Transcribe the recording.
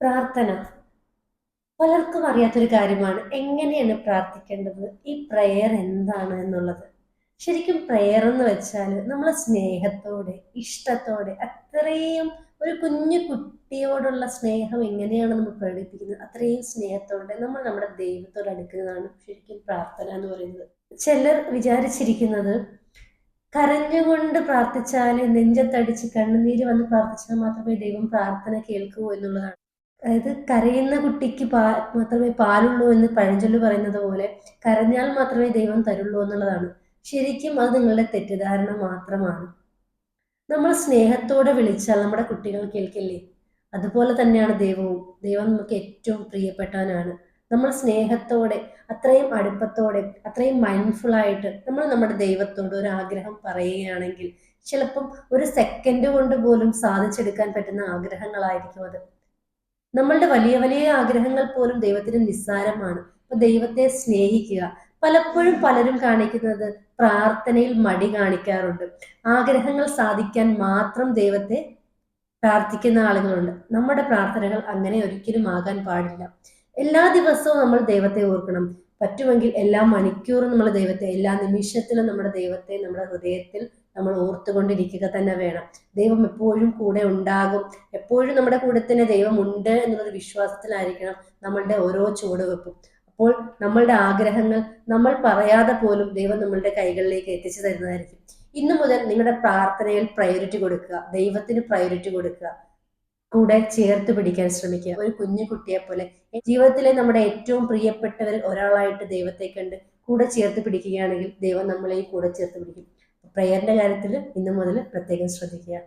പ്രാർത്ഥന പലർക്കും അറിയാത്തൊരു കാര്യമാണ്. എങ്ങനെയാണ് പ്രാർത്ഥിക്കേണ്ടത്, ഈ പ്രയർ എന്താണ് എന്നുള്ളത്. ശരിക്കും പ്രയർ എന്ന് വെച്ചാൽ നമ്മൾ സ്നേഹത്തോടെ, ഇഷ്ടത്തോടെ, അത്രയും ഒരു കുഞ്ഞു കുട്ടിയോടുള്ള സ്നേഹം എങ്ങനെയാണ് നമ്മൾ പ്രകടിപ്പിക്കുന്നത്, അത്രയും സ്നേഹത്തോടെ നമ്മൾ നമ്മുടെ ദൈവത്തോട് അടുക്കുന്നതാണ് ശരിക്കും പ്രാർത്ഥന എന്ന് പറയുന്നത്. ചിലർ വിചാരിച്ചിരിക്കുന്നത് കരഞ്ഞുകൊണ്ട് പ്രാർത്ഥിച്ചാൽ, നെഞ്ചത്തടിച്ച് കണ്ണുനീര് വന്ന് പ്രാർത്ഥിച്ചാൽ മാത്രമേ ദൈവം പ്രാർത്ഥന കേൾക്കൂ എന്നുള്ളതാണ്. അതായത് കരയുന്ന കുട്ടിക്ക് മാത്രമേ പാലുള്ളൂ എന്ന് പഴഞ്ചൊല്ല് പറയുന്നത് പോലെ കരഞ്ഞാൽ മാത്രമേ ദൈവം തരുള്ളൂ എന്നുള്ളതാണ്. ശരിക്കും അത് നിങ്ങളുടെ തെറ്റിദ്ധാരണ മാത്രമാണ്. നമ്മൾ സ്നേഹത്തോടെ വിളിച്ചാൽ നമ്മുടെ കുട്ടികൾ കേൾക്കില്ലേ? അതുപോലെ തന്നെയാണ് ദൈവവും. ദൈവം നമുക്ക് ഏറ്റവും പ്രിയപ്പെട്ടവനാണ്. നമ്മൾ സ്നേഹത്തോടെ, അത്രയും അടുപ്പത്തോടെ, അത്രയും മൈൻഡ്ഫുൾ ആയിട്ട് നമ്മൾ നമ്മുടെ ദൈവത്തോട് ഒരു ആഗ്രഹം പറയുകയാണെങ്കിൽ ചിലപ്പം ഒരു സെക്കൻഡ് കൊണ്ട് പോലും സാധിച്ചെടുക്കാൻ പറ്റുന്ന ആഗ്രഹങ്ങളായിരിക്കും അത്. നമ്മളുടെ വലിയ വലിയ ആഗ്രഹങ്ങൾ പോലും ദൈവത്തിന് നിസ്സാരമാണ്. അപ്പൊ ദൈവത്തെ സ്നേഹിക്കുക. പലപ്പോഴും പലരും കാണിക്കുന്നത് പ്രാർത്ഥനയിൽ മടി കാണിക്കാറുണ്ട്. ആഗ്രഹങ്ങൾ സാധിക്കാൻ മാത്രം ദൈവത്തെ പ്രാർത്ഥിക്കുന്ന ആളുകളുണ്ട്. നമ്മുടെ പ്രാർത്ഥനകൾ അങ്ങനെ ഒരിക്കലും ആകാൻ പാടില്ല. എല്ലാ ദിവസവും നമ്മൾ ദൈവത്തെ ഓർക്കണം. പറ്റുമെങ്കിൽ എല്ലാ മണിക്കൂറും നമ്മൾ ദൈവത്തെ, എല്ലാ നിമിഷത്തിലും നമ്മുടെ ദൈവത്തെ നമ്മുടെ ഹൃദയത്തിൽ നമ്മൾ ഓർത്തുകൊണ്ടിരിക്കുക തന്നെ വേണം. ദൈവം എപ്പോഴും കൂടെ ഉണ്ടാകും. എപ്പോഴും നമ്മുടെ കൂടെ തന്നെ ദൈവം ഉണ്ട് എന്നുള്ളൊരു വിശ്വാസത്തിലായിരിക്കണം നമ്മളുടെ ഓരോ ചുവടുവെപ്പും. അപ്പോൾ നമ്മളുടെ ആഗ്രഹങ്ങൾ നമ്മൾ പറയാതെ പോലും ദൈവം നമ്മളുടെ കൈകളിലേക്ക് എത്തിച്ചു തരുന്നതായിരിക്കും. ഇന്നു മുതൽ നിങ്ങളുടെ പ്രാർത്ഥനയിൽ പ്രയോറിറ്റി കൊടുക്കുക, ദൈവത്തിന് പ്രയോറിറ്റി കൊടുക്കുക, കൂടെ ചേർത്ത് പിടിക്കാൻ ശ്രമിക്കുക. ഒരു കുഞ്ഞു കുട്ടിയെ പോലെ ജീവിതത്തിലെ നമ്മുടെ ഏറ്റവും പ്രിയപ്പെട്ടവരിൽ ഒരാളായിട്ട് ദൈവത്തെ കണ്ട് കൂടെ ചേർത്ത് പിടിക്കുകയാണെങ്കിൽ ദൈവം നമ്മളെയും കൂടെ ചേർത്ത് പിടിക്കും. പ്രയറിന്റെ കാര്യത്തിൽ ഇന്നു മുതൽ പ്രത്യേകം ശ്രദ്ധിക്കുക.